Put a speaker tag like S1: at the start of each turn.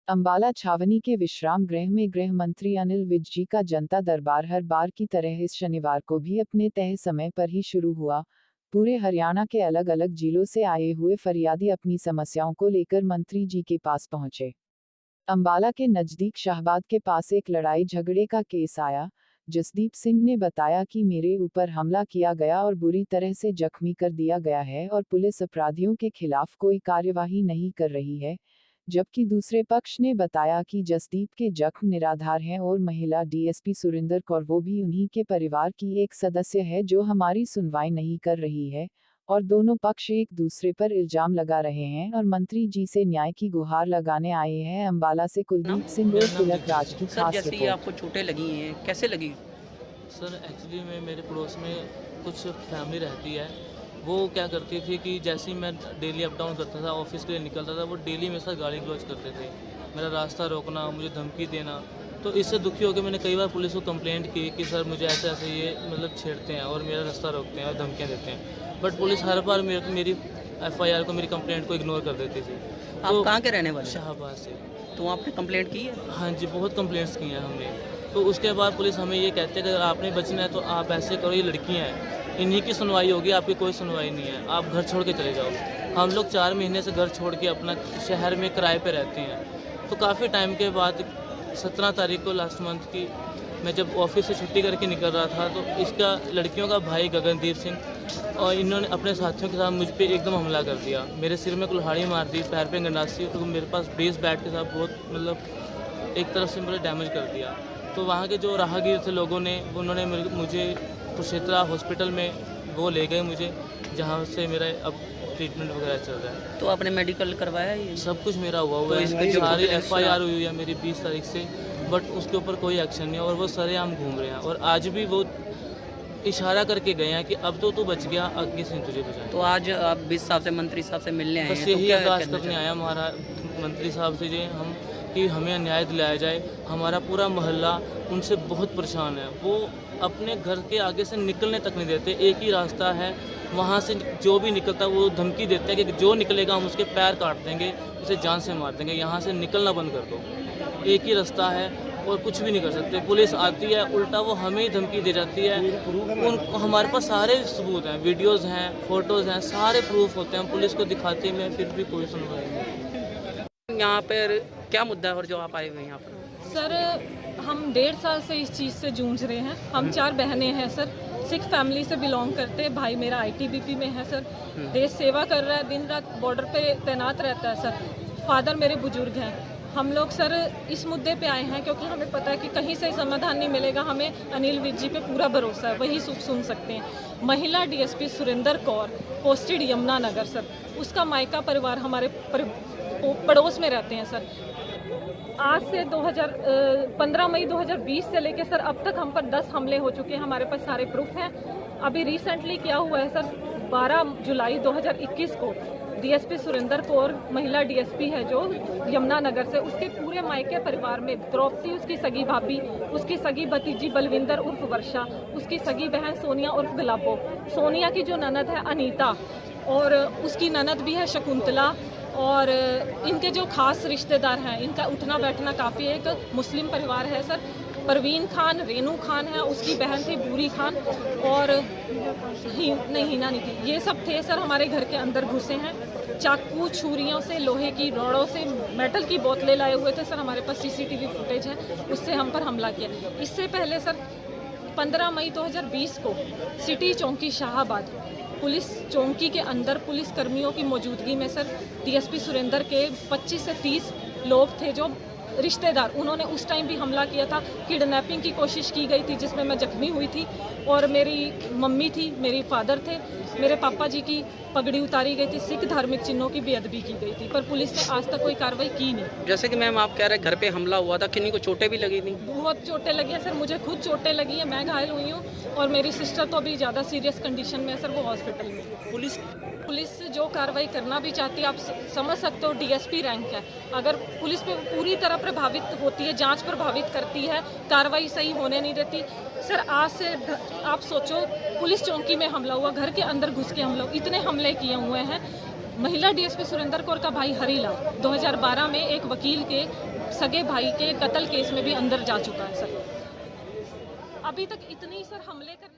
S1: अंबाला छावनी के विश्राम गृह में गृह मंत्री अनिल विज जी का जनता दरबार हर बार की तरह इस शनिवार को भी अपने तय समय पर ही शुरू हुआ। पूरे हरियाणा के अलग अलग जिलों से आए हुए फरियादी अपनी समस्याओं को लेकर मंत्री जी के पास पहुंचे। अंबाला के नजदीक शाहबाद के पास एक लड़ाई झगड़े का केस आया। जसदीप सिंह ने बताया कि मेरे ऊपर हमला किया गया और बुरी तरह से जख्मी कर दिया गया है और पुलिस अपराधियों के खिलाफ कोई कार्यवाही नहीं कर रही है। जबकि दूसरे पक्ष ने बताया कि जसदीप के जख्म निराधार हैं और महिला डीएसपी सुरिंदर कौर वो भी उन्हीं के परिवार की एक सदस्य है जो हमारी सुनवाई नहीं कर रही है, और दोनों पक्ष एक दूसरे पर इल्जाम लगा रहे हैं और मंत्री जी से न्याय की गुहार लगाने आए हैं। अंबाला से कुलदीप सिंह और तिलक राज की खास
S2: जैसे
S1: रिपोर्ट।
S2: आपको चोटें लगी हैं, कैसे लगी?
S3: सर एक्चुअली में मेरे पड़ोस में कुछ फैमिली रहती है। वो क्या करती थी कि जैसे ही मैं डेली अप डाउन करता था, ऑफिस के लिए निकलता था, वो डेली मेरे साथ गाली गलौज करते थे, मेरा रास्ता रोकना, मुझे धमकी देना। तो इससे दुखी होकर मैंने कई बार पुलिस को कंप्लेंट की कि सर मुझे ऐसे ऐसे ये मतलब छेड़ते हैं और मेरा रास्ता रोकते हैं और धमकियाँ देते हैं। बट पुलिस हर बार मेरी FIR को, मेरी कंप्लेंट को इग्नोर कर देती थी।
S2: आप
S3: तो
S2: कहाँ के रहने वाले?
S3: शाहबाद से।
S2: तो आपने कंप्लेंट की है?
S3: हाँ जी, बहुत कंप्लेंट्स की हैं हमने। तो उसके बाद पुलिस हमें ये कहती है कि अगर आपने बचना है तो आप ऐसे करो, ये लड़कियां हैं, इन्हीं की सुनवाई होगी, आपकी कोई सुनवाई नहीं है, आप घर छोड़ के चले जाओ। हम लोग 4 महीने से घर छोड़ के अपना शहर में किराए पे रहते हैं। तो काफ़ी टाइम के बाद 17 तारीख को लास्ट मंथ की मैं जब ऑफिस से छुट्टी करके निकल रहा था, तो इसका लड़कियों का भाई गगनदीप सिंह और इन्होंने अपने साथियों के साथ मुझ पर एकदम हमला कर दिया। मेरे सिर में कुल्हाड़ी मार दी, पैर पे गंडासी, तो मेरे पास बेस बैट के साथ बहुत मतलब एक तरफ से मुझे डैमेज कर दिया। तो वहाँ के जो राहगीर थे लोगों ने, उन्होंने मुझे कुरुक्षेत्र हॉस्पिटल में वो ले गए मुझे, जहाँ से मेरा अब ट्रीटमेंट वगैरह चल रहा है।
S2: तो आपने मेडिकल करवाया? ये
S3: सब कुछ मेरा हुआ
S2: तो
S3: है, सारी FIR हुई है मेरी 20 तारीख से, बट उसके ऊपर कोई एक्शन नहीं है और वो सरेआम घूम रहे हैं। और आज भी वो इशारा करके गए हैं कि अब तो तू बच गया, आगे से तुझे बचाएं।
S2: तो आज आप 20 साहब से, मंत्री साहब से मिलने आए हैं,
S3: बस
S2: तो
S3: यही
S2: क्या
S3: अरदास
S2: कहना
S3: करने आया हमारा मंत्री साहब से जी हम कि हमें न्याय दिलाया जाए। हमारा पूरा मोहल्ला उनसे बहुत परेशान है। वो अपने घर के आगे से निकलने तक नहीं देते। एक ही रास्ता है, वहाँ से जो भी निकलता है वो धमकी देते हैं कि जो निकलेगा हम उसके पैर काट देंगे, उसे जान से मार देंगे, यहाँ से निकलना बंद कर दो। एक ही रास्ता है और कुछ भी नहीं कर सकते। पुलिस आती है, उल्टा वो हमें ही धमकी दे जाती है। हमारे पास सारे सबूत हैं, वीडियोज़ हैं, फ़ोटोज़ हैं, सारे प्रूफ होते हैं, पुलिस को दिखाते हैं, फिर भी कोई सुनवाई नहीं।
S2: यहाँ पर क्या मुद्दा है और जो आप आए हुए हैं यहाँ पर?
S4: सर हम 1.5 साल से इस चीज़ से जूझ रहे हैं। हम 4 बहनें हैं सर, सिख फैमिली से बिलोंग करते हैं। भाई मेरा ITBP में है सर, देश सेवा कर रहा है, दिन रात बॉर्डर पे तैनात रहता है सर। फादर मेरे बुजुर्ग हैं। हम लोग सर इस मुद्दे पे आए हैं क्योंकि हमें पता है कि कहीं से समाधान नहीं मिलेगा। हमें अनिल विज जी पे पूरा भरोसा है, वही सुन सकते हैं। महिला DSP Surinder Kaur, posted Yamunanagar sir, उसका मायका परिवार हमारे पड़ोस में रहते हैं सर। आज से 15 मई 2020 से लेकर सर अब तक हम पर 10 हमले हो चुके हैं। हमारे पास सारे प्रूफ हैं। अभी रिसेंटली क्या हुआ है सर, 12 जुलाई 2021 को DSP सुरिंदर कौर, महिला DSP है जो यमुनानगर से, उसके पूरे मायके परिवार में द्रौपदी उसकी सगी भाभी, उसकी सगी भतीजी बलविंदर उर्फ वर्षा, उसकी सगी बहन सोनिया उर्फ गुलाबो, सोनिया की जो ननद है अनीता, और उसकी ननद भी है शकुंतला, और इनके जो खास रिश्तेदार हैं, इनका उठना बैठना काफ़ी है। एक मुस्लिम परिवार है सर। परवीन खान, रेनू खान है, उसकी बहन थी बूरी खान, और हीना नहीं थी। ये सब थे सर, हमारे घर के अंदर घुसे हैं। चाकू, छुरियों से, लोहे की रॉडों से, मेटल की बोतलें लाए हुए थे सर। हमारे पास CCTV फुटेज है, उससे हम पर हमला किया। इससे पहले सर 15 मई 2020 को सिटी चौकी शाहबाद पुलिस चौकी के अंदर पुलिस कर्मियों की मौजूदगी में सर DSP सुरेंद्र के 25 से 30 लोग थे जो रिश्तेदार, उन्होंने उस टाइम भी हमला किया था। किडनैपिंग की कोशिश की गई थी जिसमें मैं जख्मी हुई थी, और मेरी मम्मी थी, मेरे फादर थे, मेरे पापा जी की पगड़ी उतारी गई थी, सिख धार्मिक चिन्हों की बेअदबी की गई थी, पर पुलिस ने आज तक कोई कार्रवाई की नहीं।
S2: जैसे कि मैम आप कह रहे हैं घर पे हमला हुआ था, किन्हीं को चोटें भी लगी थी?
S4: बहुत चोटें लगी हैं सर, मुझे खुद चोटें लगी हैं, मैं घायल हुई हूँ, और मेरी सिस्टर तो अभी ज़्यादा सीरियस कंडीशन में है सर, वो हॉस्पिटल में। पुलिस जो कार्रवाई करना भी चाहती है, आप समझ सकते हो DSP रैंक है, अगर पुलिस पे पूरी तरह प्रभावित होती है, जांच प्रभावित करती है, कार्रवाई सही होने नहीं देती सर। आज से आप सोचो, पुलिस चौकी में हमला हुआ, घर के अंदर घुस के हमला, इतने हमले किए हुए हैं। महिला DSP सुरेंद्र कौर का भाई हरीलाल 2012 में एक वकील के सगे भाई के कत्ल केस में भी अंदर जा चुका है सर। अभी तक इतने ही सर हमले करने